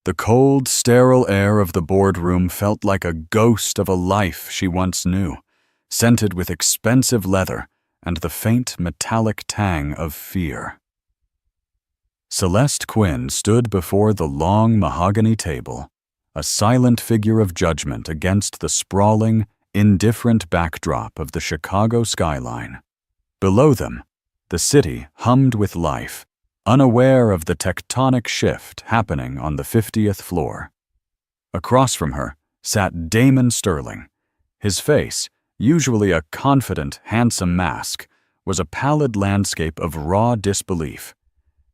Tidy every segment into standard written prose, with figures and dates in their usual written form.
The cold, sterile air of the boardroom felt like a ghost of a life she once knew, scented with expensive leather and the faint metallic tang of fear. Celeste Quinn stood before the long mahogany table, a silent figure of judgment against the sprawling, indifferent backdrop of the Chicago skyline. Below them, the city hummed with life, unaware of the tectonic shift happening on the 50th floor. Across from her sat Damon Sterling. His face, usually a confident, handsome mask, was a pallid landscape of raw disbelief.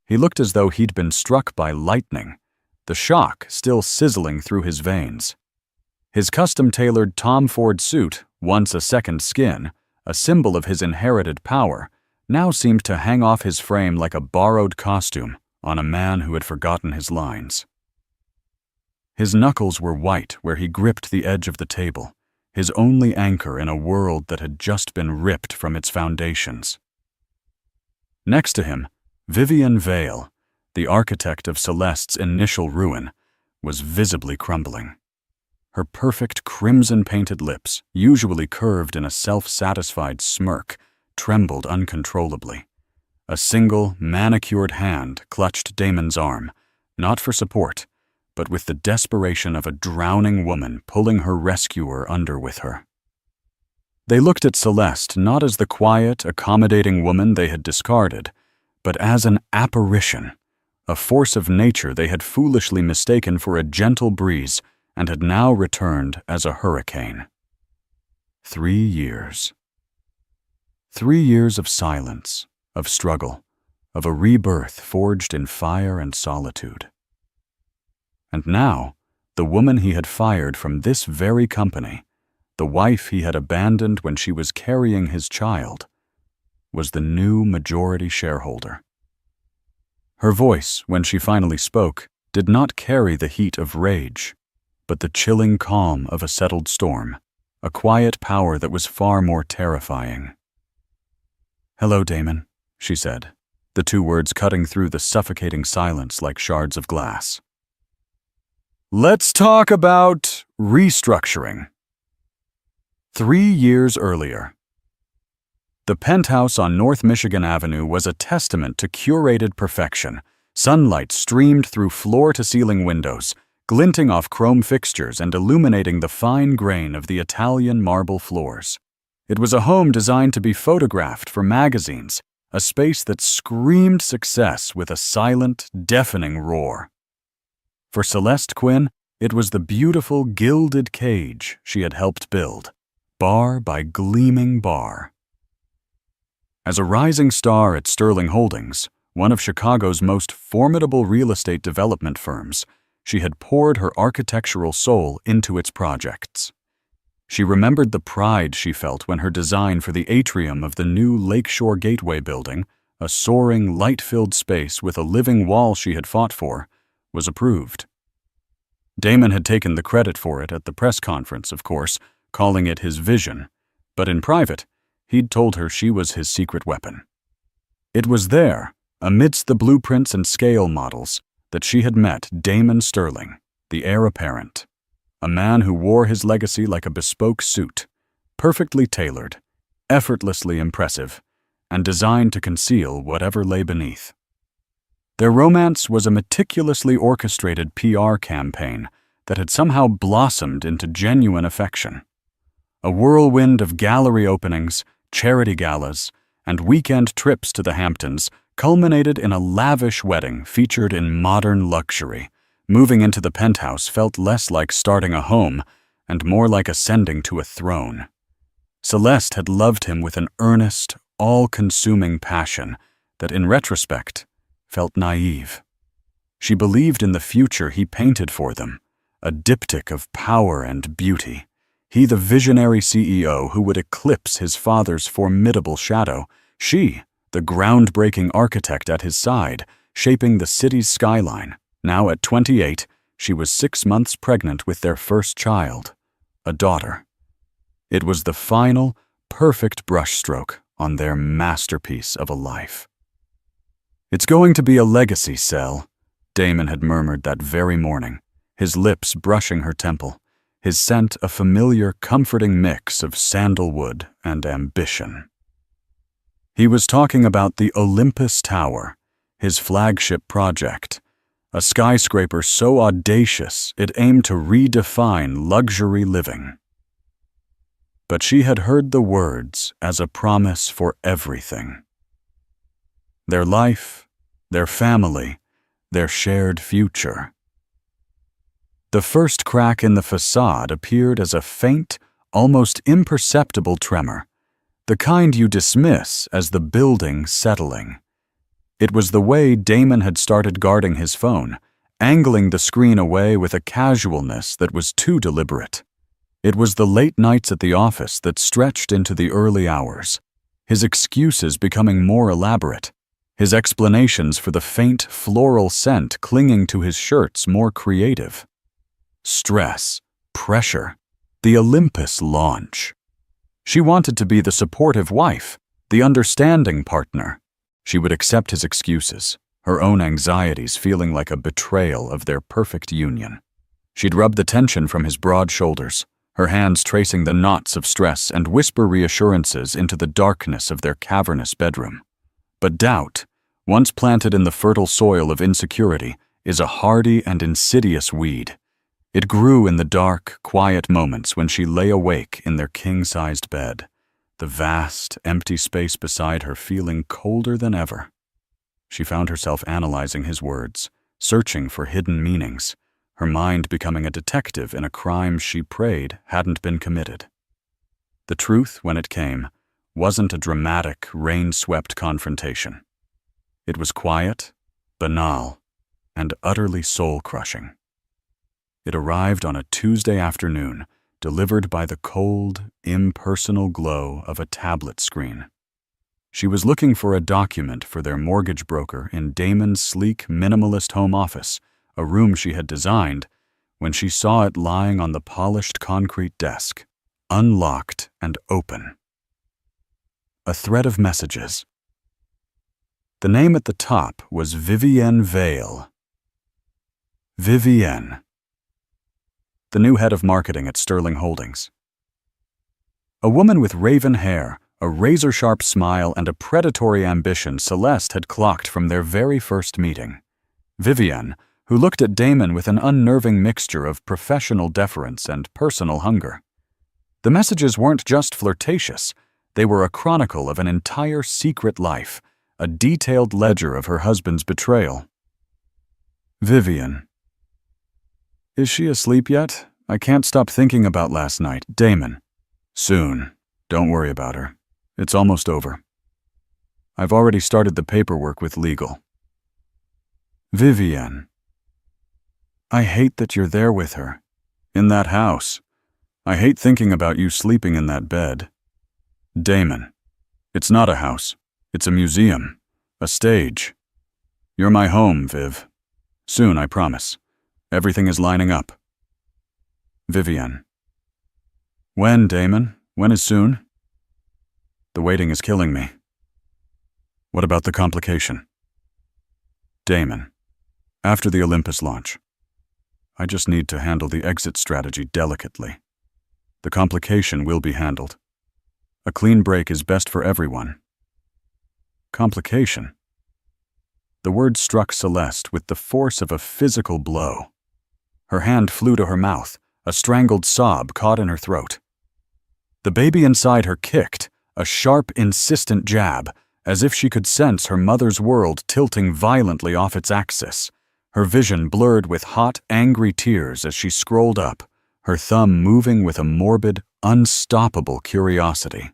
He looked as though he'd been struck by lightning, the shock still sizzling through his veins. His custom-tailored Tom Ford suit, once a second skin, a symbol of his inherited power, now seemed to hang off his frame like a borrowed costume on a man who had forgotten his lines. His knuckles were white where he gripped the edge of the table, his only anchor in a world that had just been ripped from its foundations. Next to him, Vivian Vale, the architect of Celeste's initial ruin, was visibly crumbling. Her perfect crimson-painted lips, usually curved in a self-satisfied smirk, trembled uncontrollably. A single, manicured hand clutched Damon's arm, not for support, but with the desperation of a drowning woman pulling her rescuer under with her. They looked at Celeste not as the quiet, accommodating woman they had discarded, but as an apparition, a force of nature they had foolishly mistaken for a gentle breeze and had now returned as a hurricane. 3 years. 3 years of silence, of struggle, of a rebirth forged in fire and solitude. And now, the woman he had fired from this very company, the wife he had abandoned when she was carrying his child, was the new majority shareholder. Her voice, when she finally spoke, did not carry the heat of rage, but the chilling calm of a settled storm, a quiet power that was far more terrifying. "Hello, Damon," she said, the 2 words cutting through the suffocating silence like shards of glass. Let's talk about restructuring. 3 years earlier. The penthouse on North Michigan Avenue was a testament to curated perfection. Sunlight streamed through floor-to-ceiling windows, glinting off chrome fixtures and illuminating the fine grain of the Italian marble floors. It was a home designed to be photographed for magazines, a space that screamed success with a silent, deafening roar. For Celeste Quinn, it was the beautiful gilded cage she had helped build, bar by gleaming bar. As a rising star at Sterling Holdings, one of Chicago's most formidable real estate development firms, she had poured her architectural soul into its projects. She remembered the pride she felt when her design for the atrium of the new Lakeshore Gateway building, a soaring, light-filled space with a living wall she had fought for, was approved. Damon had taken the credit for it at the press conference, of course, calling it his vision, but in private, he'd told her she was his secret weapon. It was there, amidst the blueprints and scale models, that she had met Damon Sterling, the heir apparent, a man who wore his legacy like a bespoke suit, perfectly tailored, effortlessly impressive, and designed to conceal whatever lay beneath. Their romance was a meticulously orchestrated PR campaign that had somehow blossomed into genuine affection. A whirlwind of gallery openings, charity galas, and weekend trips to the Hamptons culminated in a lavish wedding featured in modern luxury. Moving into the penthouse felt less like starting a home and more like ascending to a throne. Celeste had loved him with an earnest, all-consuming passion that, in retrospect, felt naive. She believed in the future he painted for them, a diptych of power and beauty. He, the visionary CEO who would eclipse his father's formidable shadow. She, the groundbreaking architect at his side, shaping the city's skyline. Now at 28, she was 6 months pregnant with their first child, a daughter. It was the final, perfect brushstroke on their masterpiece of a life. "It's going to be a legacy, Cel," Damon had murmured that very morning, his lips brushing her temple, his scent a familiar, comforting mix of sandalwood and ambition. He was talking about the Olympus Tower, his flagship project, a skyscraper so audacious it aimed to redefine luxury living. But she had heard the words as a promise for everything. Their life, their family, their shared future. The first crack in the facade appeared as a faint, almost imperceptible tremor, the kind you dismiss as the building settling. It was the way Damon had started guarding his phone, angling the screen away with a casualness that was too deliberate. It was the late nights at the office that stretched into the early hours, his excuses becoming more elaborate, his explanations for the faint floral scent clinging to his shirts more creative. Stress, pressure, the Olympus launch. She wanted to be the supportive wife, the understanding partner. She would accept his excuses, her own anxieties feeling like a betrayal of their perfect union. She'd rub the tension from his broad shoulders, her hands tracing the knots of stress and whisper reassurances into the darkness of their cavernous bedroom. But doubt, once planted in the fertile soil of insecurity, is a hardy and insidious weed. It grew in the dark, quiet moments when she lay awake in their king-sized bed, the vast, empty space beside her feeling colder than ever. She found herself analyzing his words, searching for hidden meanings, her mind becoming a detective in a crime she prayed hadn't been committed. The truth, when it came, wasn't a dramatic, rain-swept confrontation. It was quiet, banal, and utterly soul-crushing. It arrived on a Tuesday afternoon, delivered by the cold, impersonal glow of a tablet screen. She was looking for a document for their mortgage broker in Damon's sleek, minimalist home office, a room she had designed, when she saw it lying on the polished concrete desk, unlocked and open. A thread of messages. The name at the top was Vivienne Vale. Vivienne, the new head of marketing at Sterling Holdings. A woman with raven hair, a razor-sharp smile, and a predatory ambition Celeste had clocked from their very first meeting. Vivienne, who looked at Damon with an unnerving mixture of professional deference and personal hunger. The messages weren't just flirtatious, they were a chronicle of an entire secret life, a detailed ledger of her husband's betrayal. Vivienne. Is she asleep yet? I can't stop thinking about last night. Damon. Soon. Don't worry about her. It's almost over. I've already started the paperwork with legal. Vivienne. I hate that you're there with her. In that house. I hate thinking about you sleeping in that bed. Damon. It's not a house. It's a museum. A stage. You're my home, Viv. Soon, I promise. Everything is lining up. Vivienne. When, Damon? When is soon? The waiting is killing me. What about the complication? Damon. After the Olympus launch. I just need to handle the exit strategy delicately. The complication will be handled. A clean break is best for everyone. Complication. The word struck Celeste with the force of a physical blow. Her hand flew to her mouth, a strangled sob caught in her throat. The baby inside her kicked, a sharp, insistent jab, as if she could sense her mother's world tilting violently off its axis, her vision blurred with hot, angry tears as she scrolled up, her thumb moving with a morbid, unstoppable curiosity.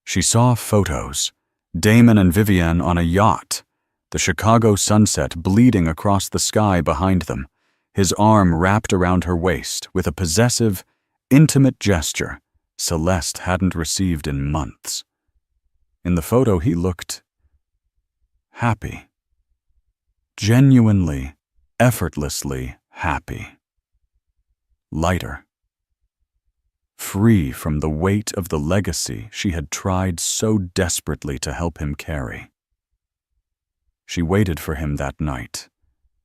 She saw photos, Damon and Vivienne on a yacht, the Chicago sunset bleeding across the sky behind them, his arm wrapped around her waist with a possessive, intimate gesture Celeste hadn't received in months. In the photo, he looked happy. Genuinely, effortlessly happy. Lighter. Free from the weight of the legacy she had tried so desperately to help him carry. She waited for him that night,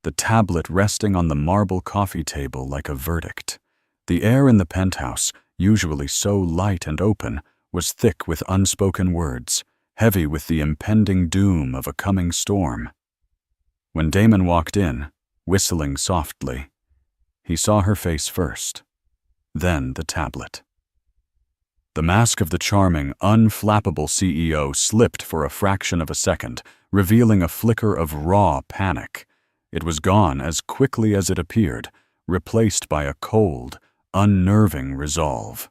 the tablet resting on the marble coffee table like a verdict. The air in the penthouse, usually so light and open, was thick with unspoken words, heavy with the impending doom of a coming storm. When Damon walked in, whistling softly, he saw her face first, then the tablet. The mask of the charming, unflappable CEO slipped for a fraction of a second, revealing a flicker of raw panic. It was gone as quickly as it appeared, replaced by a cold, unnerving resolve.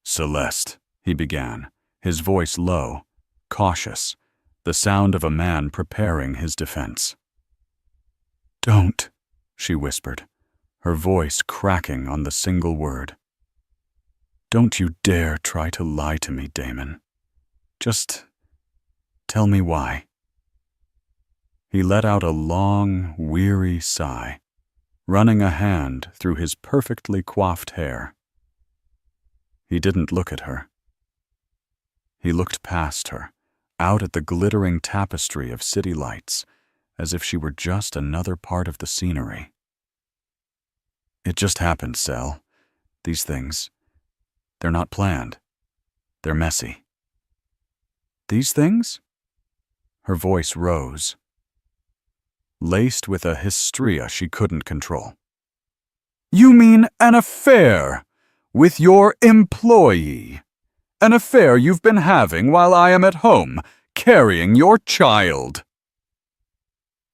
"Celeste," he began, his voice low, cautious, the sound of a man preparing his defense. "Don't," she whispered, her voice cracking on the single word. "Don't you dare try to lie to me, Damon. Just tell me why." He let out a long, weary sigh, running a hand through his perfectly coiffed hair. He didn't look at her. He looked past her, out at the glittering tapestry of city lights, as if she were just another part of the scenery. "It just happened, Cel. These things, they're not planned. They're messy." "These things?" Her voice rose, laced with a hysteria she couldn't control. "You mean an affair with your employee? An affair you've been having while I am at home, carrying your child?"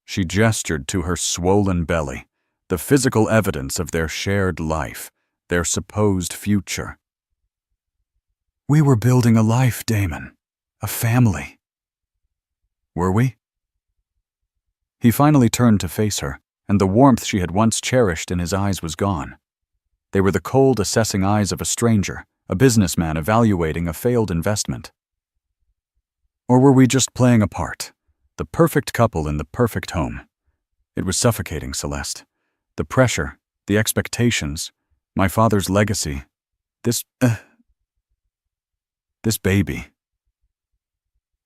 She gestured to her swollen belly, the physical evidence of their shared life, their supposed future. "We were building a life, Damon. A family." "Were we?" He finally turned to face her, and the warmth she had once cherished in his eyes was gone. They were the cold, assessing eyes of a stranger, a businessman evaluating a failed investment. "Or were we just playing a part? The perfect couple in the perfect home?" It was suffocating, Celeste. The pressure, the expectations, my father's legacy, this baby.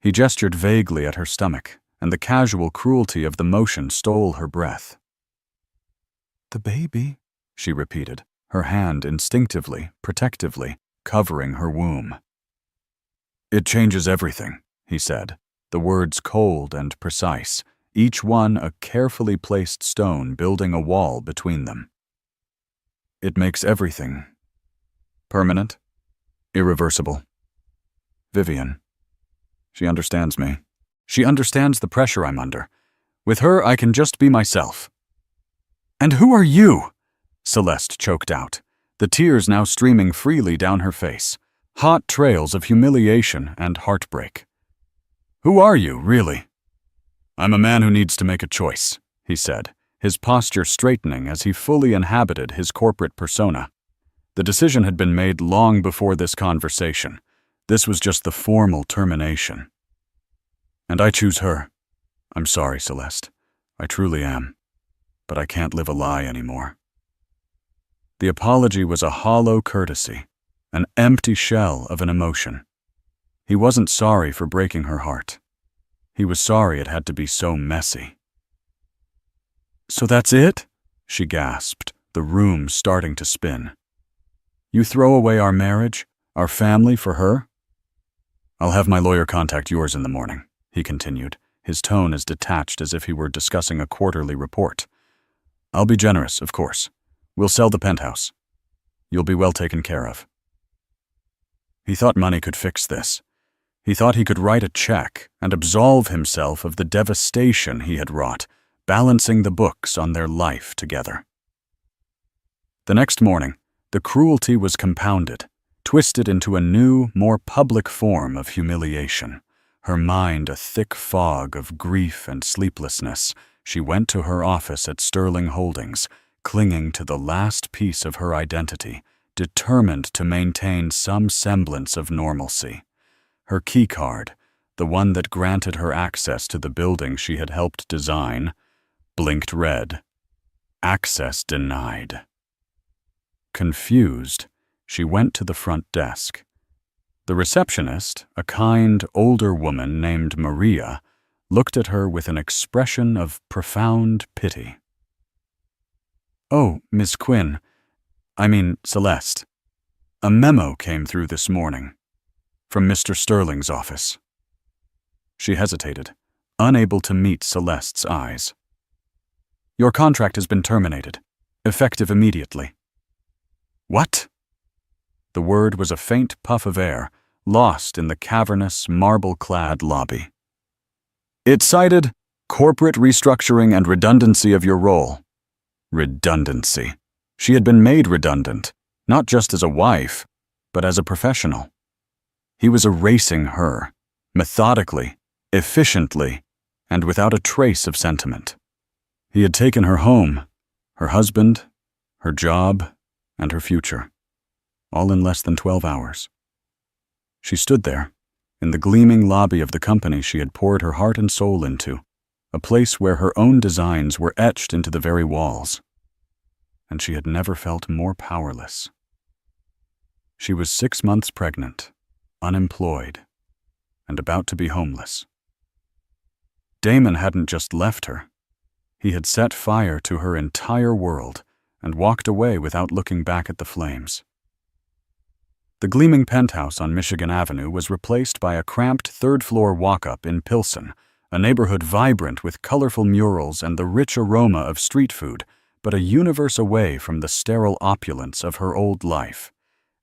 He gestured vaguely at her stomach, and the casual cruelty of the motion stole her breath. "The baby," she repeated, her hand instinctively, protectively, covering her womb. "It changes everything," he said, the words cold and precise, each one a carefully placed stone building a wall between them. "It makes everything permanent, irreversible. Vivian. She understands me. She understands the pressure I'm under. With her, I can just be myself." "And who are you?" Celeste choked out, the tears now streaming freely down her face, hot trails of humiliation and heartbreak. "Who are you, really?" "I'm a man who needs to make a choice," he said, his posture straightening as he fully inhabited his corporate persona. The decision had been made long before this conversation. This was just the formal termination. "And I choose her. I'm sorry, Celeste. I truly am. But I can't live a lie anymore." The apology was a hollow courtesy, an empty shell of an emotion. He wasn't sorry for breaking her heart. He was sorry it had to be so messy. "So that's it?" she gasped, the room starting to spin. "You throw away our marriage, our family for her?" "I'll have my lawyer contact yours in the morning," he continued, his tone as detached as if he were discussing a quarterly report. "I'll be generous, of course. We'll sell the penthouse. You'll be well taken care of." He thought money could fix this. He thought he could write a check and absolve himself of the devastation he had wrought, balancing the books on their life together. The next morning, the cruelty was compounded, twisted into a new, more public form of humiliation. Her mind a thick fog of grief and sleeplessness, she went to her office at Sterling Holdings, clinging to the last piece of her identity, determined to maintain some semblance of normalcy. Her keycard, the one that granted her access to the building she had helped design, blinked red. Access denied. Confused, she went to the front desk. The receptionist, a kind, older woman named Maria, looked at her with an expression of profound pity. "Oh, Miss Quinn, Celeste. A memo came through this morning, from Mr. Sterling's office." She hesitated, unable to meet Celeste's eyes. "Your contract has been terminated, effective immediately." "What?" The word was a faint puff of air, lost in the cavernous, marble-clad lobby. It cited corporate restructuring and redundancy of your role. Redundancy. She had been made redundant, not just as a wife, but as a professional. He was erasing her, methodically, efficiently, and without a trace of sentiment. He had taken her home, her husband, her job, and her future, all in less than 12 hours. She stood there, in the gleaming lobby of the company she had poured her heart and soul into, a place where her own designs were etched into the very walls. And she had never felt more powerless. She was 6 months pregnant, unemployed, and about to be homeless. Damon hadn't just left her. He had set fire to her entire world and walked away without looking back at the flames. The gleaming penthouse on Michigan Avenue was replaced by a cramped third-floor walk-up in Pilsen, a neighborhood vibrant with colorful murals and the rich aroma of street food, but a universe away from the sterile opulence of her old life.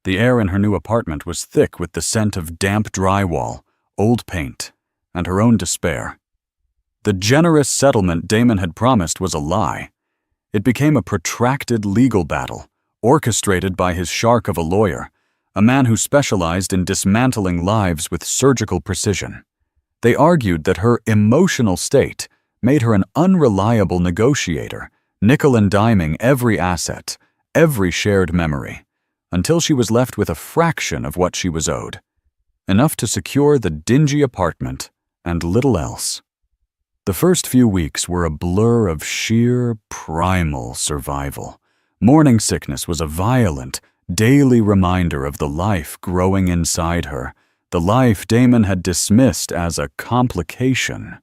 The air in her new apartment was thick with the scent of damp drywall, old paint, and her own despair. The generous settlement Damon had promised was a lie. It became a protracted legal battle, orchestrated by his shark of a lawyer, a man who specialized in dismantling lives with surgical precision. They argued that her emotional state made her an unreliable negotiator, nickel and diming every asset, every shared memory, until she was left with a fraction of what she was owed, enough to secure the dingy apartment and little else. The first few weeks were a blur of sheer, primal survival. Morning sickness was a violent, daily reminder of the life growing inside her, the life Damon had dismissed as a complication.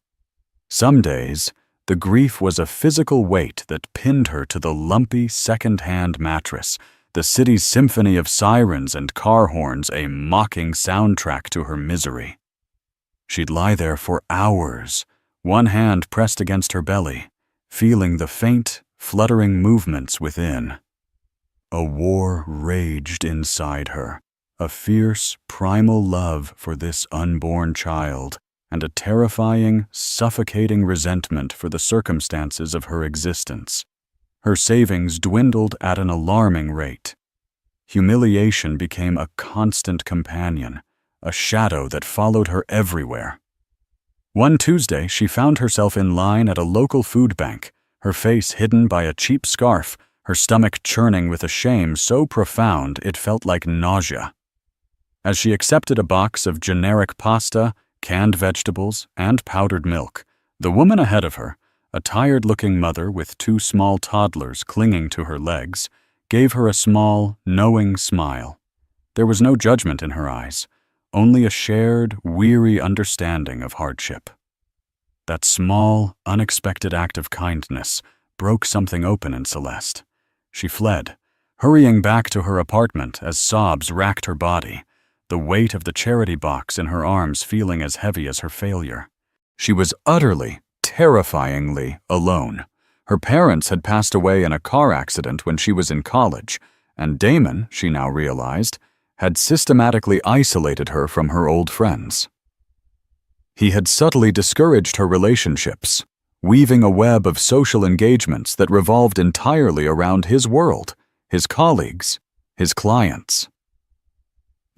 Some days, the grief was a physical weight that pinned her to the lumpy second-hand mattress, the city's symphony of sirens and car horns a mocking soundtrack to her misery. She'd lie there for hours, one hand pressed against her belly, feeling the faint, fluttering movements within. A war raged inside her, a fierce, primal love for this unborn child, and a terrifying, suffocating resentment for the circumstances of her existence. Her savings dwindled at an alarming rate. Humiliation became a constant companion, a shadow that followed her everywhere. One Tuesday, she found herself in line at a local food bank, her face hidden by a cheap scarf, her stomach churning with a shame so profound it felt like nausea. As she accepted a box of generic pasta, canned vegetables, and powdered milk, the woman ahead of her, a tired-looking mother with 2 small toddlers clinging to her legs, gave her a small, knowing smile. There was no judgment in her eyes, only a shared, weary understanding of hardship. That small, unexpected act of kindness broke something open in Celeste. She fled, hurrying back to her apartment as sobs racked her body, the weight of the charity box in her arms feeling as heavy as her failure. She was utterly, terrifyingly alone. Her parents had passed away in a car accident when she was in college, and Damon, she now realized, had systematically isolated her from her old friends. He had subtly discouraged her relationships, weaving a web of social engagements that revolved entirely around his world, his colleagues, his clients.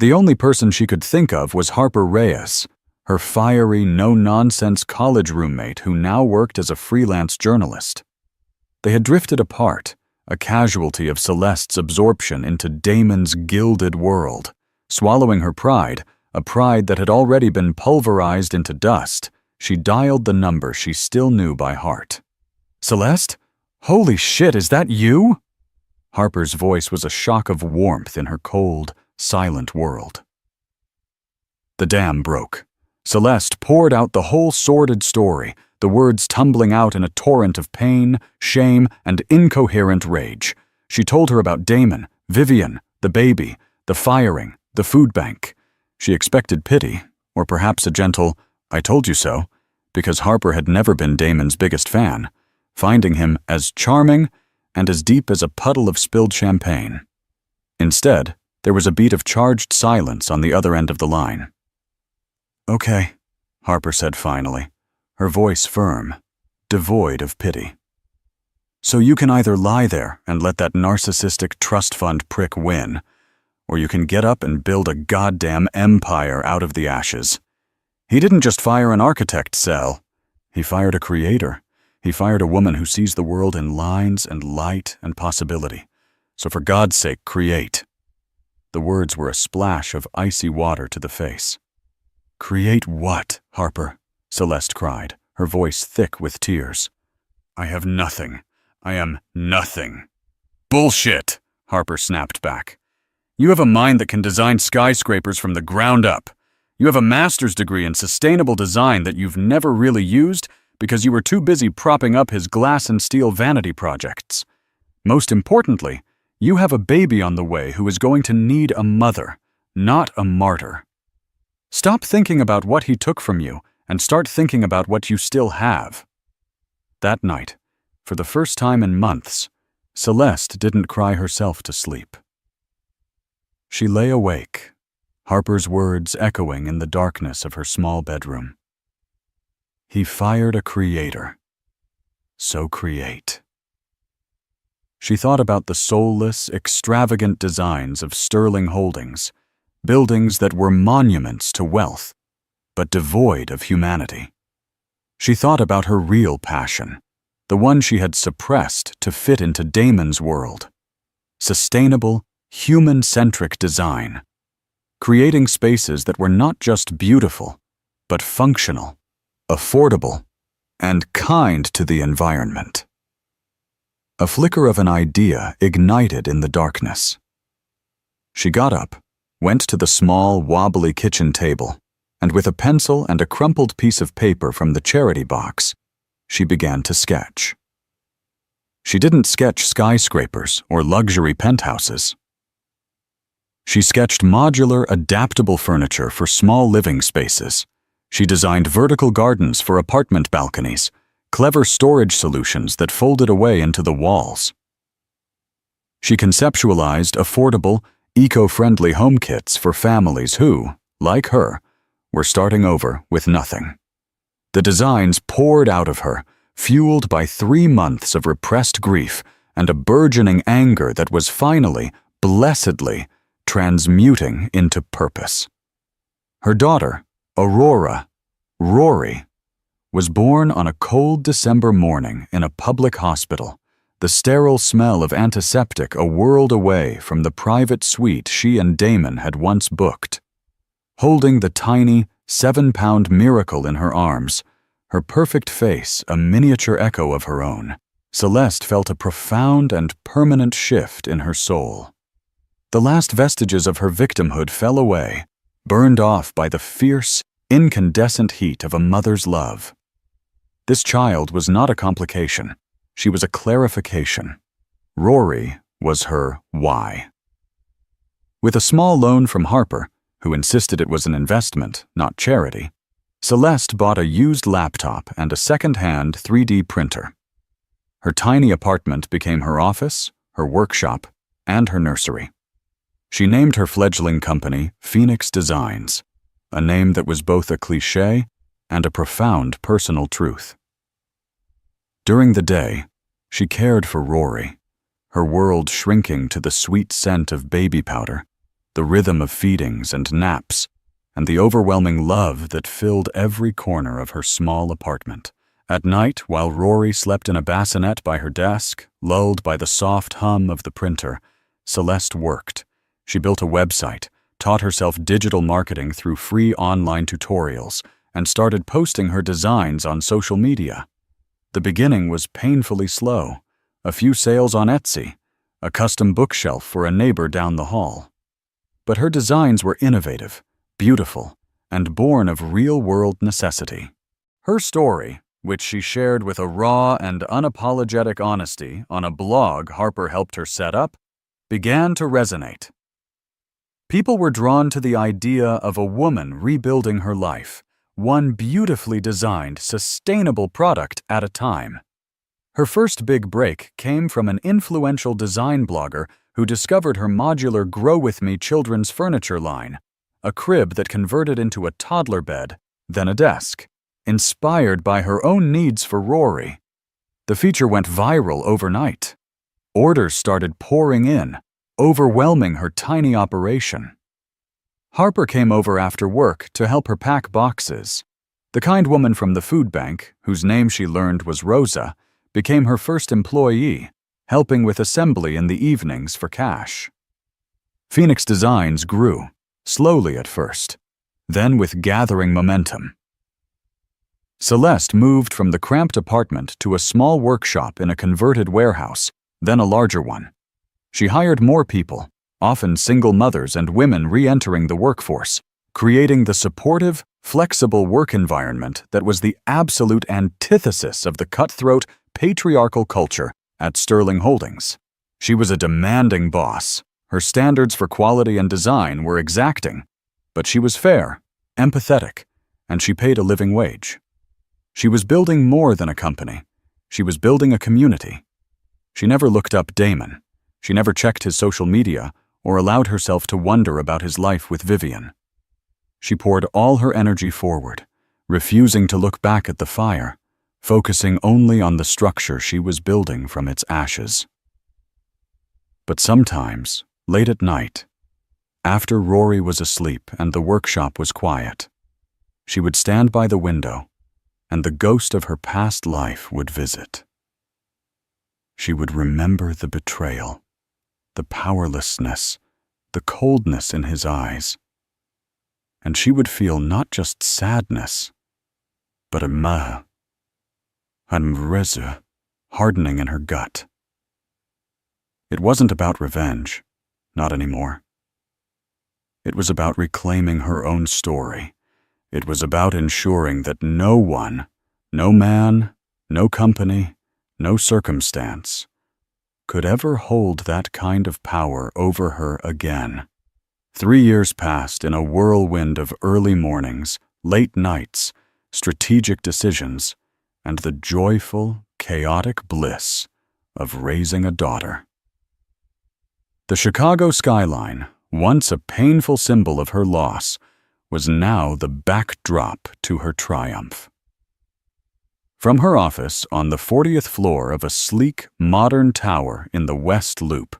The only person she could think of was Harper Reyes, her fiery, no-nonsense college roommate who now worked as a freelance journalist. They had drifted apart, a casualty of Celeste's absorption into Damon's gilded world. Swallowing her pride, a pride that had already been pulverized into dust, she dialed the number she still knew by heart. "Celeste? Holy shit, is that you?" Harper's voice was a shock of warmth in her cold, silent world. The dam broke. Celeste poured out the whole sordid story, the words tumbling out in a torrent of pain, shame, and incoherent rage. She told her about Damon, Vivian, the baby, the firing, the food bank. She expected pity, or perhaps a gentle, "I told you so," because Harper had never been Damon's biggest fan, finding him as charming and as deep as a puddle of spilled champagne. Instead, there was a beat of charged silence on the other end of the line. "Okay," Harper said finally, her voice firm, devoid of pity. "So you can either lie there and let that narcissistic trust fund prick win, or you can get up and build a goddamn empire out of the ashes. He didn't just fire an architect, Sel. He fired a creator. He fired a woman who sees the world in lines and light and possibility. So for God's sake, create." The words were a splash of icy water to the face. "Create what, Harper?" Celeste cried, her voice thick with tears. "I have nothing. I am nothing." "Bullshit," Harper snapped back. "You have a mind that can design skyscrapers from the ground up. You have a master's degree in sustainable design that you've never really used because you were too busy propping up his glass and steel vanity projects. Most importantly, you have a baby on the way who is going to need a mother, not a martyr. Stop thinking about what he took from you and start thinking about what you still have." That night, for the first time in months, Celeste didn't cry herself to sleep. She lay awake, Harper's words echoing in the darkness of her small bedroom. He fired a creator. So create. She thought about the soulless, extravagant designs of Sterling Holdings, buildings that were monuments to wealth, but devoid of humanity. She thought about her real passion, the one she had suppressed to fit into Damon's world. Sustainable, human-centric design. Creating spaces that were not just beautiful, but functional, affordable, and kind to the environment. A flicker of an idea ignited in the darkness. She got up, went to the small, wobbly kitchen table, and with a pencil and a crumpled piece of paper from the charity box, she began to sketch. She didn't sketch skyscrapers or luxury penthouses. She sketched modular, adaptable furniture for small living spaces. She designed vertical gardens for apartment balconies, clever storage solutions that folded away into the walls. She conceptualized affordable, eco-friendly home kits for families who, like her, were starting over with nothing. The designs poured out of her, fueled by 3 months of repressed grief and a burgeoning anger that was finally, blessedly, transmuting into purpose. Her daughter, Aurora, Rory, was born on a cold December morning in a public hospital, the sterile smell of antiseptic a world away from the private suite she and Damon had once booked. Holding the tiny, 7-pound miracle in her arms, her perfect face a miniature echo of her own, Celeste felt a profound and permanent shift in her soul. The last vestiges of her victimhood fell away, burned off by the fierce, incandescent heat of a mother's love. This child was not a complication. She was a clarification. Rory was her why. With a small loan from Harper, who insisted it was an investment, not charity, Celeste bought a used laptop and a second-hand 3D printer. Her tiny apartment became her office, her workshop, and her nursery. She named her fledgling company Phoenix Designs, a name that was both a cliché and a profound personal truth. During the day, she cared for Rory, her world shrinking to the sweet scent of baby powder, the rhythm of feedings and naps, and the overwhelming love that filled every corner of her small apartment. At night, while Rory slept in a bassinet by her desk, lulled by the soft hum of the printer, Celeste worked. She built a website, taught herself digital marketing through free online tutorials, and started posting her designs on social media. The beginning was painfully slow. A few sales on Etsy, a custom bookshelf for a neighbor down the hall. But her designs were innovative, beautiful, and born of real-world necessity. Her story, which she shared with a raw and unapologetic honesty on a blog Harper helped her set up, began to resonate. People were drawn to the idea of a woman rebuilding her life, one beautifully designed, sustainable product at a time. Her first big break came from an influential design blogger who discovered her modular Grow With Me children's furniture line, a crib that converted into a toddler bed, then a desk, inspired by her own needs for Rory. The feature went viral overnight. Orders started pouring in, overwhelming her tiny operation. Harper came over after work to help her pack boxes. The kind woman from the food bank, whose name she learned was Rosa, became her first employee, helping with assembly in the evenings for cash. Phoenix Designs grew, slowly at first, then with gathering momentum. Celeste moved from the cramped apartment to a small workshop in a converted warehouse, then a larger one. She hired more people, often single mothers and women re-entering the workforce, creating the supportive, flexible work environment that was the absolute antithesis of the cutthroat, patriarchal culture at Sterling Holdings. She was a demanding boss. Her standards for quality and design were exacting, but she was fair, empathetic, and she paid a living wage. She was building more than a company. She was building a community. She never looked up Damon. She never checked his social media or allowed herself to wonder about his life with Vivian. She poured all her energy forward, refusing to look back at the fire, focusing only on the structure she was building from its ashes. But sometimes, late at night, after Rory was asleep and the workshop was quiet, she would stand by the window, and the ghost of her past life would visit. She would remember the betrayal, the powerlessness, the coldness in his eyes, and she would feel not just sadness, but a mrezu hardening in her gut. It wasn't about revenge, not anymore. It was about reclaiming her own story. It was about ensuring that no one, no man, no company, no circumstance, could ever hold that kind of power over her again. 3 years passed in a whirlwind of early mornings, late nights, strategic decisions, and the joyful, chaotic bliss of raising a daughter. The Chicago skyline, once a painful symbol of her loss, was now the backdrop to her triumph. From her office on the 40th floor of a sleek, modern tower in the West Loop,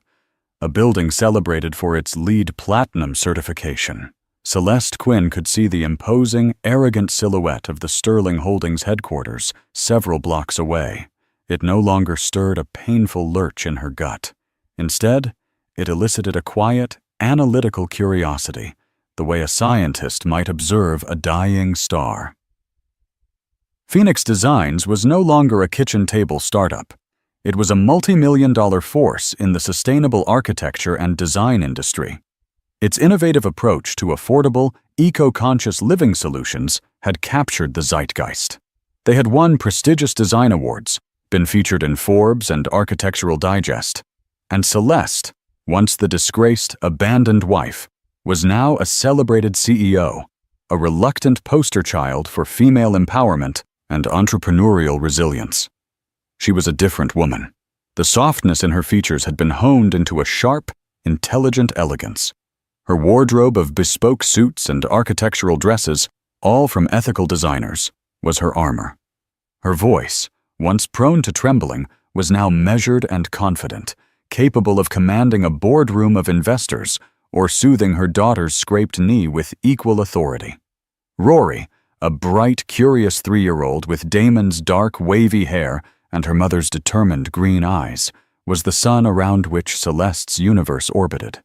a building celebrated for its LEED Platinum certification, Celeste Quinn could see the imposing, arrogant silhouette of the Sterling Holdings headquarters several blocks away. It no longer stirred a painful lurch in her gut. Instead, it elicited a quiet, analytical curiosity, the way a scientist might observe a dying star. Phoenix Designs was no longer a kitchen table startup. It was a multi-million-dollar force in the sustainable architecture and design industry. Its innovative approach to affordable, eco-conscious living solutions had captured the zeitgeist. They had won prestigious design awards, been featured in Forbes and Architectural Digest, and Celeste, once the disgraced, abandoned wife, was now a celebrated CEO, a reluctant poster child for female empowerment and entrepreneurial resilience. She was a different woman. The softness in her features had been honed into a sharp, intelligent elegance. Her wardrobe of bespoke suits and architectural dresses, all from ethical designers, was her armor. Her voice, once prone to trembling, was now measured and confident, capable of commanding a boardroom of investors or soothing her daughter's scraped knee with equal authority. Rory, a bright, curious 3-year-old with Damon's dark, wavy hair and her mother's determined green eyes, was the sun around which Celeste's universe orbited.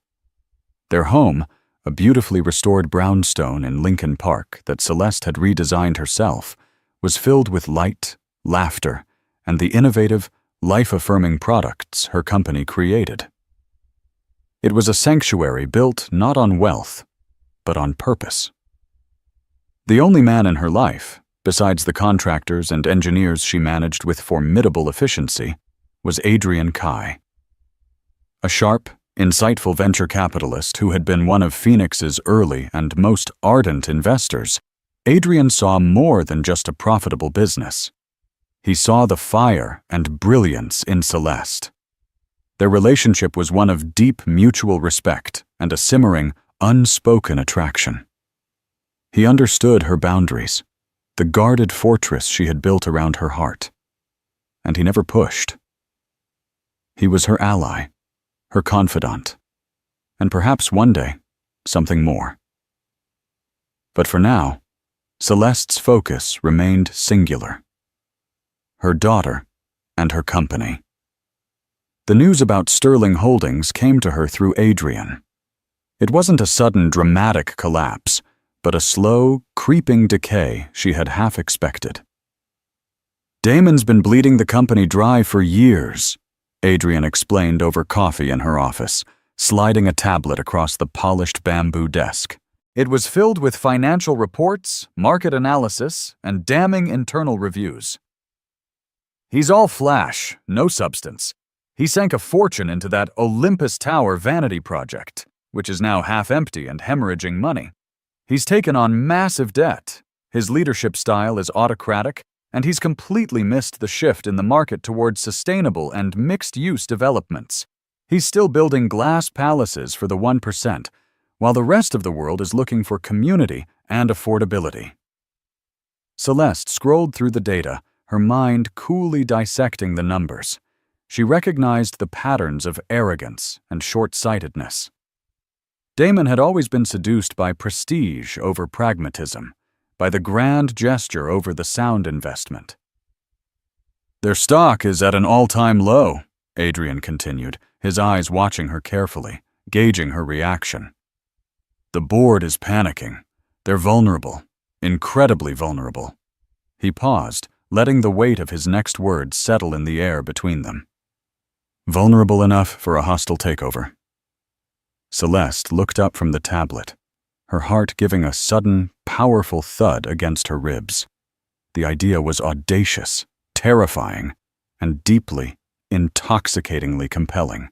Their home, a beautifully restored brownstone in Lincoln Park that Celeste had redesigned herself, was filled with light, laughter, and the innovative, life-affirming products her company created. It was a sanctuary built not on wealth, but on purpose. The only man in her life, besides the contractors and engineers she managed with formidable efficiency, was Adrian Kai. A sharp, insightful venture capitalist who had been one of Phoenix's early and most ardent investors, Adrian saw more than just a profitable business. He saw the fire and brilliance in Celeste. Their relationship was one of deep mutual respect and a simmering, unspoken attraction. He understood her boundaries, the guarded fortress she had built around her heart, and he never pushed. He was her ally, her confidant, and perhaps one day, something more. But for now, Celeste's focus remained singular: her daughter and her company. The news about Sterling Holdings came to her through Adrian. It wasn't a sudden dramatic collapse, but a slow, creeping decay she had half expected. "Damon's been bleeding the company dry for years," Adrian explained over coffee in her office, sliding a tablet across the polished bamboo desk. It was filled with financial reports, market analysis, and damning internal reviews. "He's all flash, no substance. He sank a fortune into that Olympus Tower vanity project, which is now half empty and hemorrhaging money. He's taken on massive debt. His leadership style is autocratic, and he's completely missed the shift in the market towards sustainable and mixed-use developments. He's still building glass palaces for the 1%, while the rest of the world is looking for community and affordability." Celeste scrolled through the data, her mind coolly dissecting the numbers. She recognized the patterns of arrogance and short-sightedness. Damon had always been seduced by prestige over pragmatism, by the grand gesture over the sound investment. "Their stock is at an all-time low," Adrian continued, his eyes watching her carefully, gauging her reaction. "The board is panicking. They're vulnerable, incredibly vulnerable." He paused, letting the weight of his next words settle in the air between them. "Vulnerable enough for a hostile takeover." Celeste looked up from the tablet, her heart giving a sudden, powerful thud against her ribs. The idea was audacious, terrifying, and deeply, intoxicatingly compelling.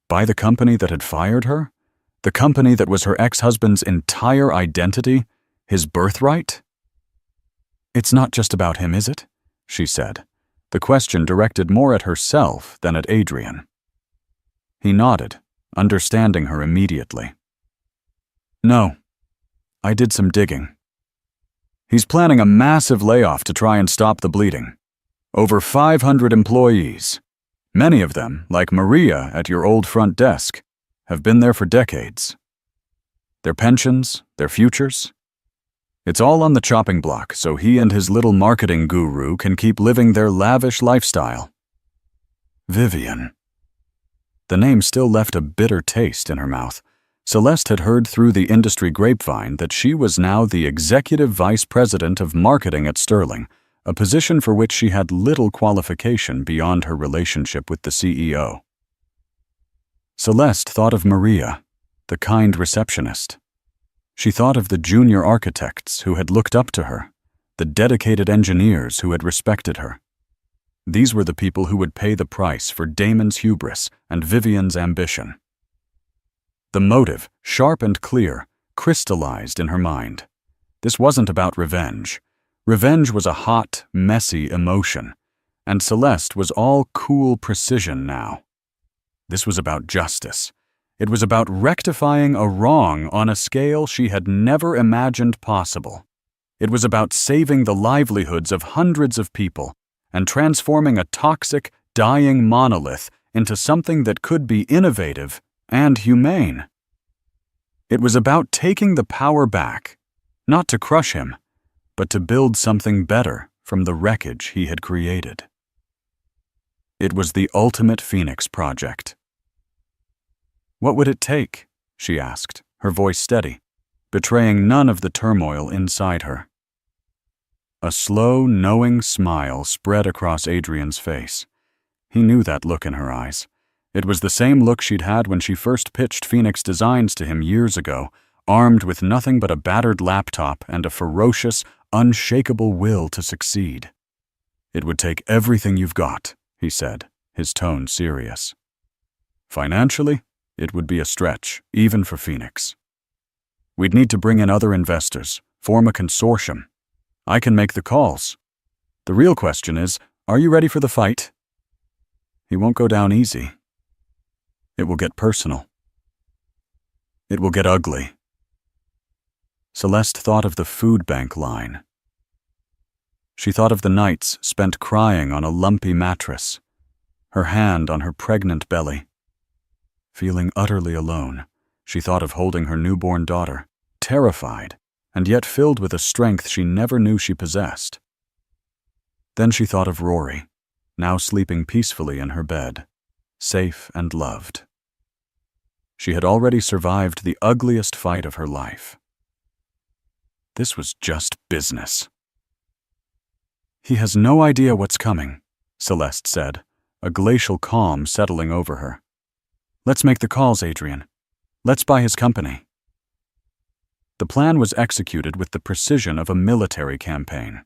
Buy the company that had fired her? The company that was her ex-husband's entire identity, his birthright? "It's not just about him, is it?" she said, the question directed more at herself than at Adrian. He nodded, understanding her immediately. "No, I did some digging. He's planning a massive layoff to try and stop the bleeding. Over 500 employees. Many of them, like Maria at your old front desk, have been there for decades. Their pensions, their futures. It's all on the chopping block so he and his little marketing guru can keep living their lavish lifestyle." Vivian. The name still left a bitter taste in her mouth. Celeste had heard through the industry grapevine that she was now the executive vice president of marketing at Sterling, a position for which she had little qualification beyond her relationship with the CEO. Celeste thought of Maria, the kind receptionist. She thought of the junior architects who had looked up to her, the dedicated engineers who had respected her. These were the people who would pay the price for Damon's hubris and Vivian's ambition. The motive, sharp and clear, crystallized in her mind. This wasn't about revenge. Revenge was a hot, messy emotion, and Celeste was all cool precision now. This was about justice. It was about rectifying a wrong on a scale she had never imagined possible. It was about saving the livelihoods of hundreds of people and transforming a toxic, dying monolith into something that could be innovative and humane. It was about taking the power back, not to crush him, but to build something better from the wreckage he had created. It was the ultimate Phoenix project. "What would it take?" she asked, her voice steady, betraying none of the turmoil inside her. A slow, knowing smile spread across Adrian's face. He knew that look in her eyes. It was the same look she'd had when she first pitched Phoenix Designs to him years ago, armed with nothing but a battered laptop and a ferocious, unshakable will to succeed. "It would take everything you've got," he said, his tone serious. "Financially, it would be a stretch, even for Phoenix. We'd need to bring in other investors, form a consortium. I can make the calls. The real question is, are you ready for the fight? He won't go down easy. It will get personal. It will get ugly." Celeste thought of the food bank line. She thought of the nights spent crying on a lumpy mattress, her hand on her pregnant belly. Feeling utterly alone, she thought of holding her newborn daughter, terrified, and yet filled with a strength she never knew she possessed. Then she thought of Rory, now sleeping peacefully in her bed, safe and loved. She had already survived the ugliest fight of her life. This was just business. "He has no idea what's coming," Celeste said, a glacial calm settling over her. "Let's make the calls, Adrian. Let's buy his company." The plan was executed with the precision of a military campaign.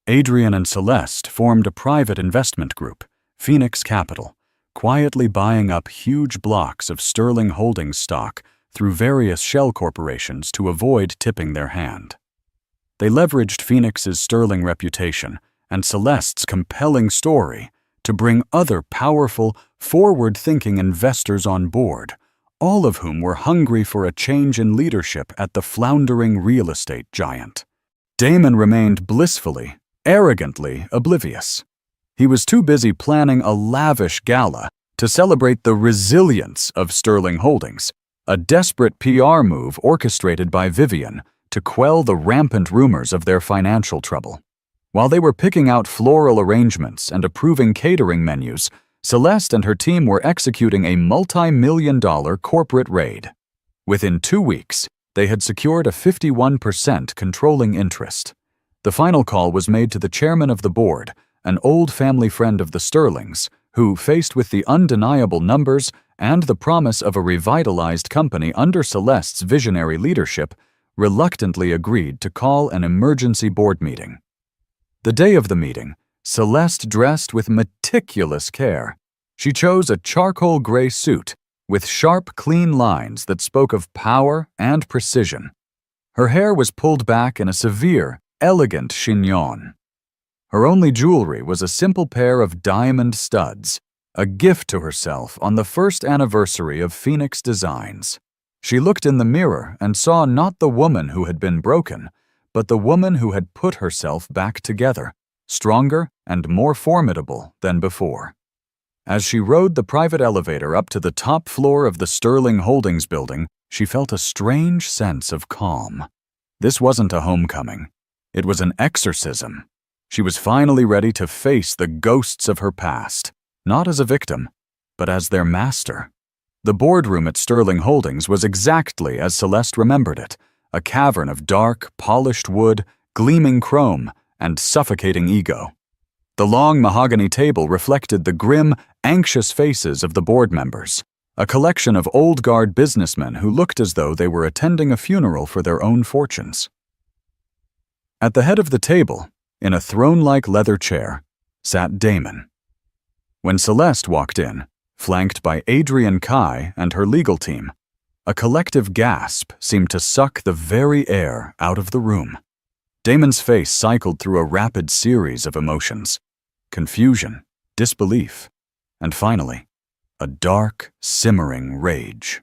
Adrian and Celeste formed a private investment group, Phoenix Capital, quietly buying up huge blocks of Sterling Holdings stock through various shell corporations to avoid tipping their hand. They leveraged Phoenix's sterling reputation and Celeste's compelling story to bring other powerful, forward-thinking investors on board, all of whom were hungry for a change in leadership at the floundering real estate giant. Damon remained blissfully, arrogantly oblivious. He was too busy planning a lavish gala to celebrate the resilience of Sterling Holdings, a desperate PR move orchestrated by Vivian to quell the rampant rumors of their financial trouble. While they were picking out floral arrangements and approving catering menus, Celeste and her team were executing a multi-million-dollar corporate raid. Within 2 weeks, they had secured a 51% controlling interest. The final call was made to the chairman of the board, an old family friend of the Sterlings, who, faced with the undeniable numbers and the promise of a revitalized company under Celeste's visionary leadership, reluctantly agreed to call an emergency board meeting. The day of the meeting, Celeste dressed with meticulous care. She chose a charcoal gray suit with sharp, clean lines that spoke of power and precision. Her hair was pulled back in a severe, elegant chignon. Her only jewelry was a simple pair of diamond studs, a gift to herself on the first anniversary of Phoenix Designs. She looked in the mirror and saw not the woman who had been broken, but the woman who had put herself back together, stronger and more formidable than before. As she rode the private elevator up to the top floor of the Sterling Holdings building, she felt a strange sense of calm. This wasn't a homecoming. It was an exorcism. She was finally ready to face the ghosts of her past, not as a victim, but as their master. The boardroom at Sterling Holdings was exactly as Celeste remembered it, a cavern of dark, polished wood, gleaming chrome, and suffocating ego. The long mahogany table reflected the grim, anxious faces of the board members, a collection of old-guard businessmen who looked as though they were attending a funeral for their own fortunes. At the head of the table, in a throne-like leather chair, sat Damon. When Celeste walked in, flanked by Adrian Kai and her legal team, a collective gasp seemed to suck the very air out of the room. Damon's face cycled through a rapid series of emotions: confusion, disbelief, and finally, a dark, simmering rage.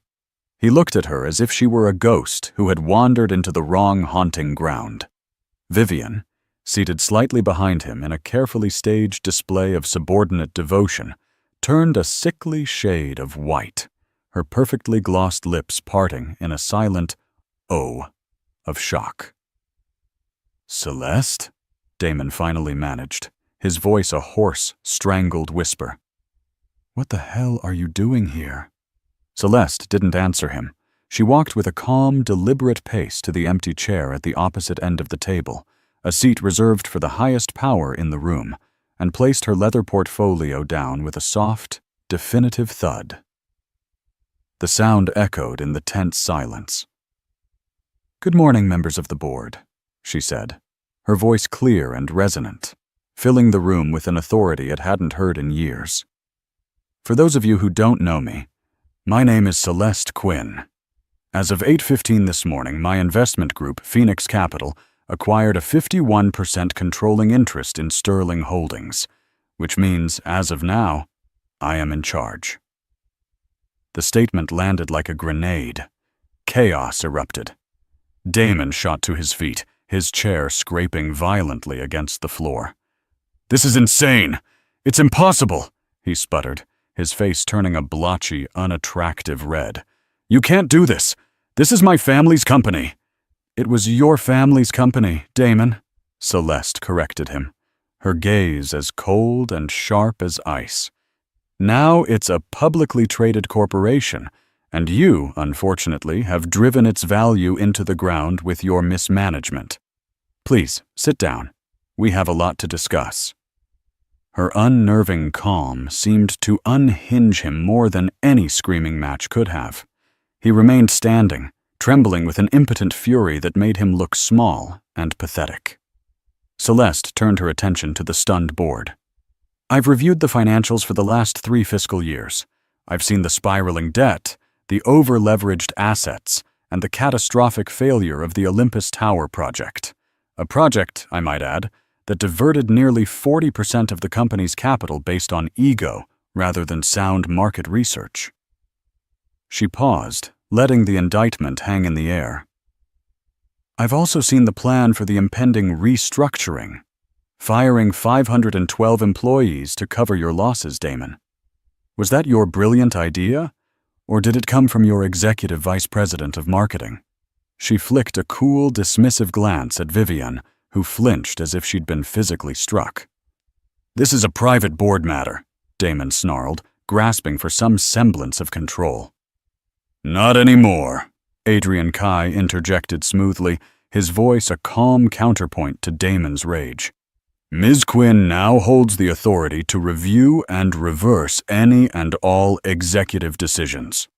He looked at her as if she were a ghost who had wandered into the wrong haunting ground. Vivian, seated slightly behind him in a carefully staged display of subordinate devotion, turned a sickly shade of white, her perfectly glossed lips parting in a silent "oh" of shock. "Celeste?" Damon finally managed, his voice a hoarse, strangled whisper. "What the hell are you doing here?" Celeste didn't answer him. She walked with a calm, deliberate pace to the empty chair at the opposite end of the table, a seat reserved for the highest power in the room, and placed her leather portfolio down with a soft, definitive thud. The sound echoed in the tense silence. "Good morning, members of the board," she said, her voice clear and resonant, filling the room with an authority it hadn't heard in years. "For those of you who don't know me, my name is Celeste Quinn. As of 8:15 this morning, my investment group, Phoenix Capital, acquired a 51% controlling interest in Sterling Holdings, which means, as of now, I am in charge." The statement landed like a grenade. Chaos erupted. Damon shot to his feet, his chair scraping violently against the floor. "This is insane! It's impossible!" he sputtered, his face turning a blotchy, unattractive red. "You can't do this! This is my family's company!" "It was your family's company, Damon," Celeste corrected him, her gaze as cold and sharp as ice. "Now it's a publicly traded corporation, and you, unfortunately, have driven its value into the ground with your mismanagement. Please, sit down. We have a lot to discuss." Her unnerving calm seemed to unhinge him more than any screaming match could have. He remained standing, trembling with an impotent fury that made him look small and pathetic. Celeste turned her attention to the stunned board. "I've reviewed the financials for the last 3 fiscal years. I've seen the spiraling debt, the over-leveraged assets, and the catastrophic failure of the Olympus Tower project. A project, I might add, that diverted nearly 40% of the company's capital based on ego rather than sound market research." She paused, letting the indictment hang in the air. "I've also seen the plan for the impending restructuring, firing 512 employees to cover your losses, Damon. Was that your brilliant idea, or did it come from your executive vice president of marketing?" She flicked a cool, dismissive glance at Vivian, who flinched as if she'd been physically struck. "This is a private board matter," Damon snarled, grasping for some semblance of control. "Not anymore," Adrian Kai interjected smoothly, his voice a calm counterpoint to Damon's rage. "Ms. Quinn now holds the authority to review and reverse any and all executive decisions."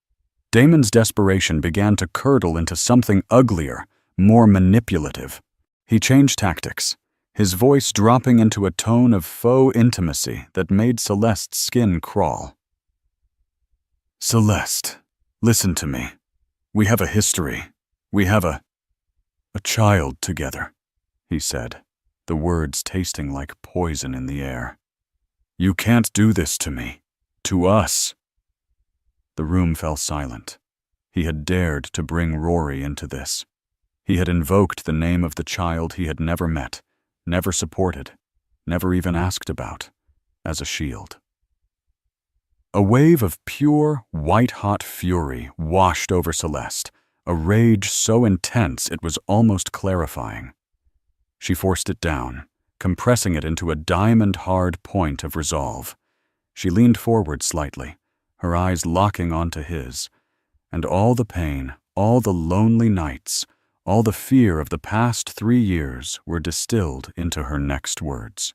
Damon's desperation began to curdle into something uglier, more manipulative. He changed tactics, his voice dropping into a tone of faux intimacy that made Celeste's skin crawl. "Celeste, listen to me. We have a history. We have a child together," he said, the words tasting like poison in the air. "You can't do this to me, to us." The room fell silent. He had dared to bring Rory into this. He had invoked the name of the child he had never met, never supported, never even asked about, as a shield. A wave of pure, white-hot fury washed over Celeste, a rage so intense it was almost clarifying. She forced it down, compressing it into a diamond-hard point of resolve. She leaned forward slightly, her eyes locking onto his, and all the pain, all the lonely nights, all the fear of the past 3 years were distilled into her next words.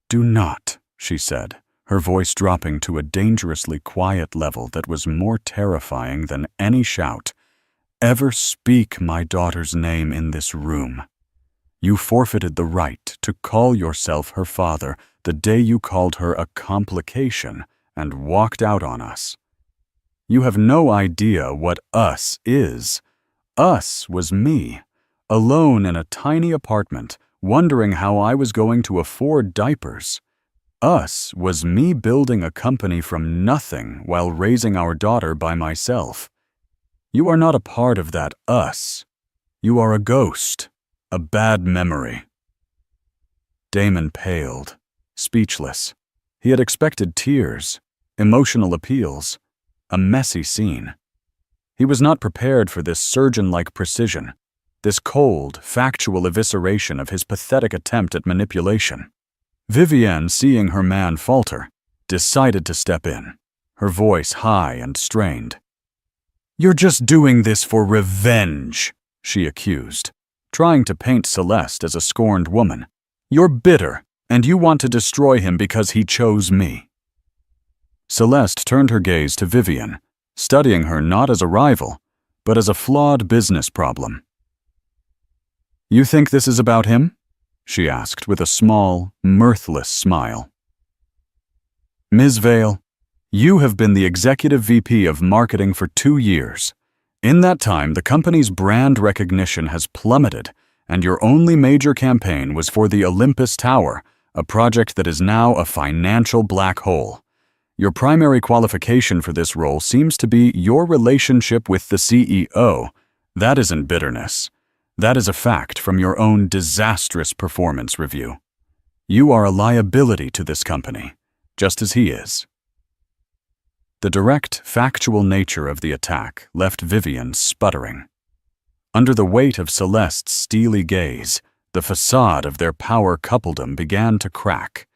"Do not," she said, her voice dropping to a dangerously quiet level that was more terrifying than any shout, "ever speak my daughter's name in this room. You forfeited the right to call yourself her father the day you called her a complication and walked out on us. You have no idea what us is. Us was me, alone in a tiny apartment, wondering how I was going to afford diapers. Us was me building a company from nothing while raising our daughter by myself. You are not a part of that us. You are a ghost, a bad memory." Damon paled, speechless. He had expected tears, emotional appeals, a messy scene. He was not prepared for this surgeon-like precision, this cold, factual evisceration of his pathetic attempt at manipulation. Vivienne, seeing her man falter, decided to step in, her voice high and strained. "You're just doing this for revenge," she accused, trying to paint Celeste as a scorned woman. "You're bitter, and you want to destroy him because he chose me." Celeste turned her gaze to Vivienne, studying her not as a rival, but as a flawed business problem. "You think this is about him?" she asked with a small, mirthless smile. "Ms. Vale, you have been the Executive VP of Marketing for 2 years. In that time, the company's brand recognition has plummeted, and your only major campaign was for the Olympus Tower, a project that is now a financial black hole. Your primary qualification for this role seems to be your relationship with the CEO. That isn't bitterness. That is a fact from your own disastrous performance review. You are a liability to this company, just as he is." The direct, factual nature of the attack left Vivian sputtering. Under the weight of Celeste's steely gaze, the facade of their power coupledom began to crack.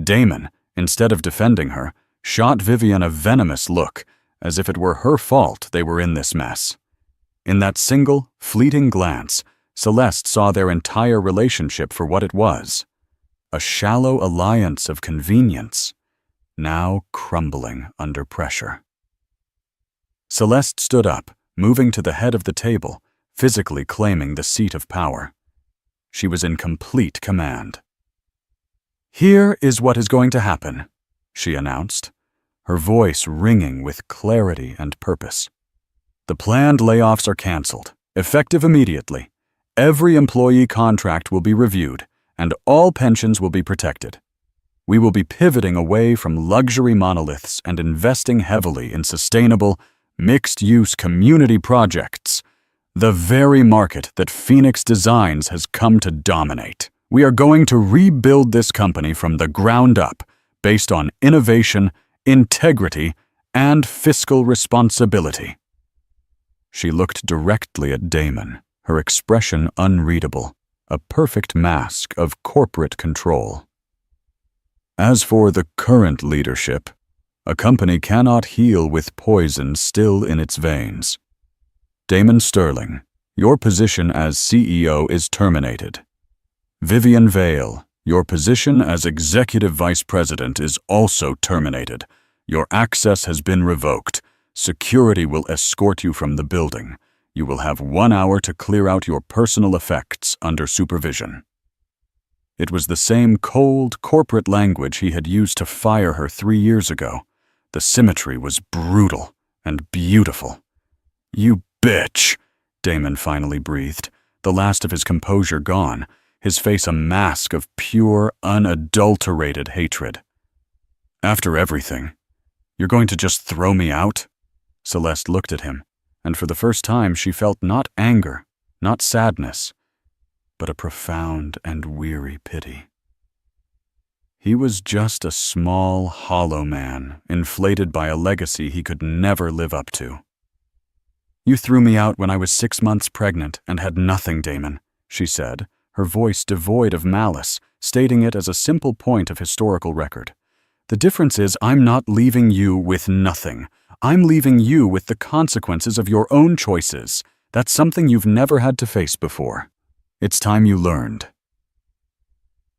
Damon, instead of defending her, shot Vivian a venomous look, as if it were her fault they were in this mess. In that single, fleeting glance, Celeste saw their entire relationship for what it was: a shallow alliance of convenience, now crumbling under pressure. Celeste stood up, moving to the head of the table, physically claiming the seat of power. She was in complete command. "Here is what is going to happen," she announced, her voice ringing with clarity and purpose. "The planned layoffs are canceled, effective immediately. Every employee contract will be reviewed, and all pensions will be protected. We will be pivoting away from luxury monoliths and investing heavily in sustainable, mixed-use community projects, the very market that Phoenix Designs has come to dominate. We are going to rebuild this company from the ground up, based on innovation, integrity, and fiscal responsibility." She looked directly at Damon, her expression unreadable, a perfect mask of corporate control. "As for the current leadership, a company cannot heal with poison still in its veins. Damon Sterling, your position as CEO is terminated. Vivian Vale, your position as Executive Vice President is also terminated. Your access has been revoked. Security will escort you from the building. You will have 1 hour to clear out your personal effects under supervision." It was the same cold, corporate language he had used to fire her 3 years ago. The symmetry was brutal and beautiful. "You bitch," Damon finally breathed, the last of his composure gone, his face a mask of pure, unadulterated hatred. "After everything, you're going to just throw me out?" Celeste looked at him, and for the first time she felt not anger, not sadness, but a profound and weary pity. He was just a small, hollow man, inflated by a legacy he could never live up to. "You threw me out when I was 6 months pregnant and had nothing, Damon," she said, her voice devoid of malice, stating it as a simple point of historical record. "The difference is I'm not leaving you with nothing. I'm leaving you with the consequences of your own choices. That's something you've never had to face before. It's time you learned."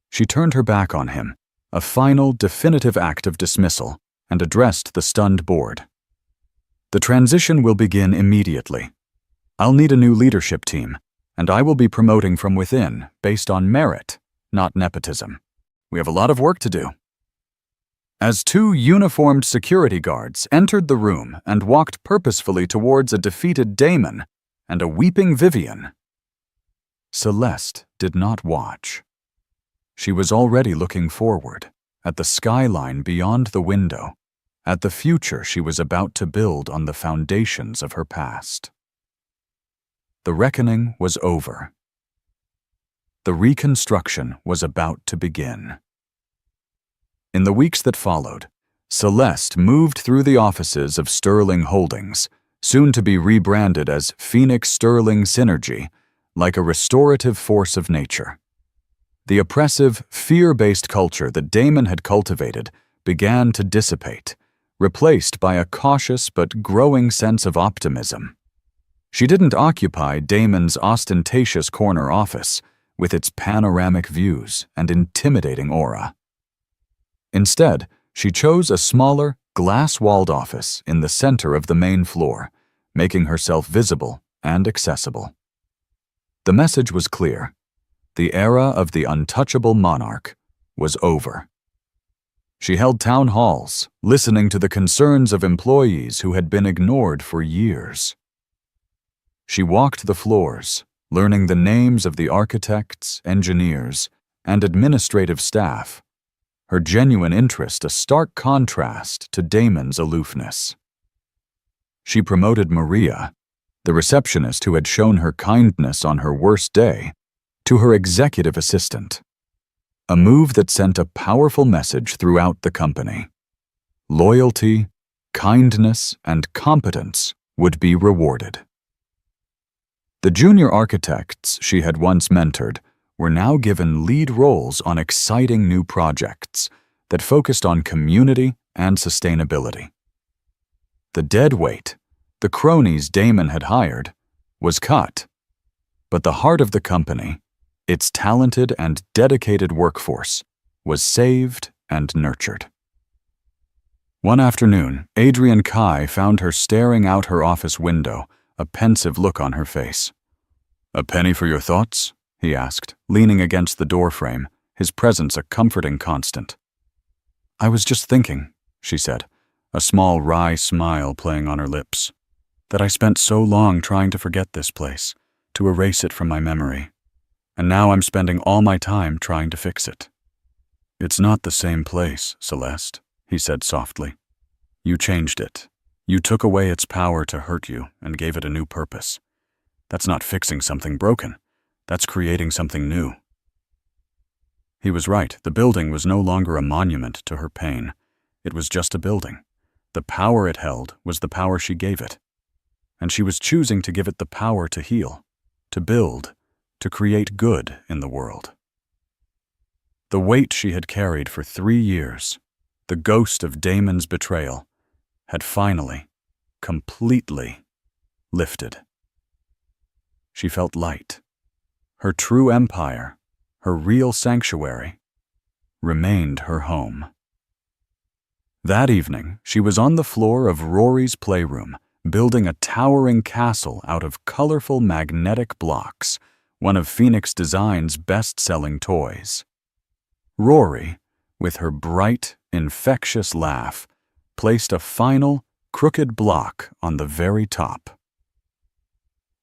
She turned her back on him, a final, definitive act of dismissal, and addressed the stunned board. "The transition will begin immediately. I'll need a new leadership team, and I will be promoting from within based on merit, not nepotism. We have a lot of work to do." As 2 uniformed security guards entered the room and walked purposefully towards a defeated Damon and a weeping Vivian, Celeste did not watch. She was already looking forward, at the skyline beyond the window, at the future she was about to build on the foundations of her past. The reckoning was over. The reconstruction was about to begin. In the weeks that followed, Celeste moved through the offices of Sterling Holdings, soon to be rebranded as Phoenix Sterling Synergy, like a restorative force of nature. The oppressive, fear-based culture that Damon had cultivated began to dissipate, replaced by a cautious but growing sense of optimism. She didn't occupy Damon's ostentatious corner office, with its panoramic views and intimidating aura. Instead, she chose a smaller, glass-walled office in the center of the main floor, making herself visible and accessible. The message was clear. The era of the untouchable monarch was over. She held town halls, listening to the concerns of employees who had been ignored for years. She walked the floors, learning the names of the architects, engineers, and administrative staff, her genuine interest a stark contrast to Damon's aloofness. She promoted Maria, the receptionist who had shown her kindness on her worst day, to her executive assistant, a move that sent a powerful message throughout the company. Loyalty, kindness, and competence would be rewarded. The junior architects she had once mentored were now given lead roles on exciting new projects that focused on community and sustainability. The dead weight, the cronies Damon had hired, was cut, but the heart of the company, its talented and dedicated workforce, was saved and nurtured. One afternoon, Adrian Kai found her staring out her office window, a pensive look on her face. "A penny for your thoughts?" he asked, leaning against the doorframe, his presence a comforting constant. "I was just thinking," she said, a small wry smile playing on her lips, "that I spent so long trying to forget this place, to erase it from my memory. And now I'm spending all my time trying to fix it." "It's not the same place, Celeste," he said softly. "You changed it. You took away its power to hurt you and gave it a new purpose. That's not fixing something broken. That's creating something new." He was right. The building was no longer a monument to her pain. It was just a building. The power it held was the power she gave it. And she was choosing to give it the power to heal, to build, to create good in the world. The weight she had carried for 3 years, the ghost of Damon's betrayal, had finally, completely lifted. She felt light. Her true empire, her real sanctuary, remained her home. That evening, she was on the floor of Rory's playroom, building a towering castle out of colorful magnetic blocks, one of Phoenix Design's best-selling toys. Rory, with her bright, infectious laugh, placed a final, crooked block on the very top.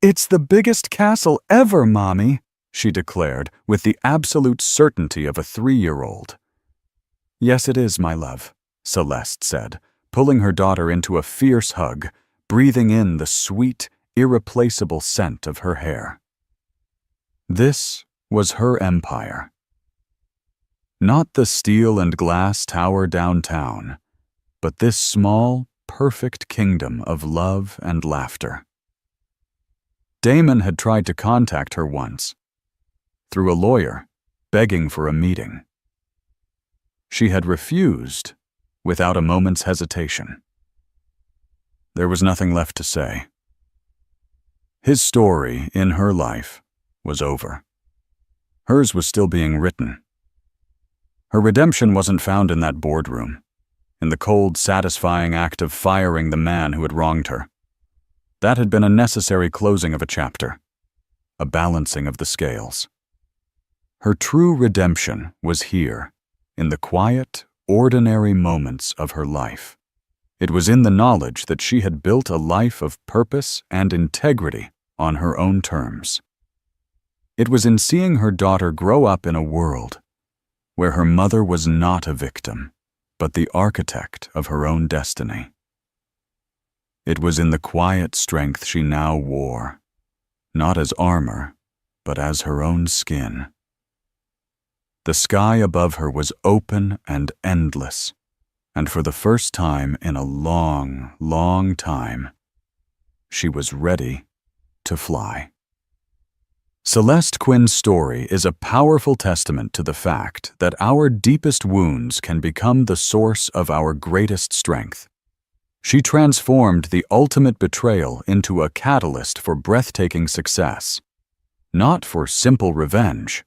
"It's the biggest castle ever, Mommy," she declared with the absolute certainty of a 3-year-old. "Yes, it is, my love," Celeste said, pulling her daughter into a fierce hug, breathing in the sweet, irreplaceable scent of her hair. This was her empire. Not the steel and glass tower downtown, but this small, perfect kingdom of love and laughter. Damon had tried to contact her once, through a lawyer, begging for a meeting. She had refused without a moment's hesitation. There was nothing left to say. His story in her life was over. Hers was still being written. Her redemption wasn't found in that boardroom, in the cold, satisfying act of firing the man who had wronged her. That had been a necessary closing of a chapter, a balancing of the scales. Her true redemption was here, in the quiet, ordinary moments of her life. It was in the knowledge that she had built a life of purpose and integrity on her own terms. It was in seeing her daughter grow up in a world where her mother was not a victim, but the architect of her own destiny. It was in the quiet strength she now wore, not as armor, but as her own skin. The sky above her was open and endless, and for the first time in a long, long time, she was ready to fly. Celeste Quinn's story is a powerful testament to the fact that our deepest wounds can become the source of our greatest strength. She transformed the ultimate betrayal into a catalyst for breathtaking success, not for simple revenge,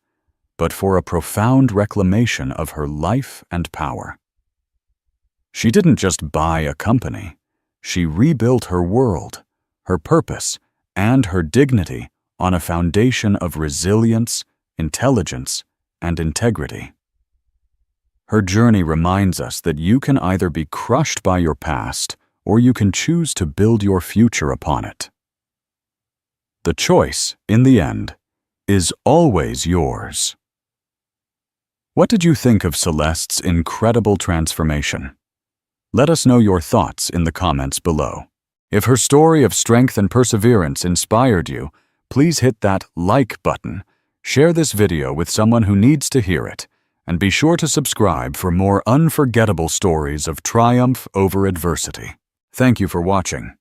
but for a profound reclamation of her life and power. She didn't just buy a company, she rebuilt her world, her purpose, and her dignity on a foundation of resilience, intelligence, and integrity. Her journey reminds us that you can either be crushed by your past or you can choose to build your future upon it. The choice, in the end, is always yours. What did you think of Celeste's incredible transformation? Let us know your thoughts in the comments below. If her story of strength and perseverance inspired you, please hit that like button, share this video with someone who needs to hear it, and be sure to subscribe for more unforgettable stories of triumph over adversity. Thank you for watching.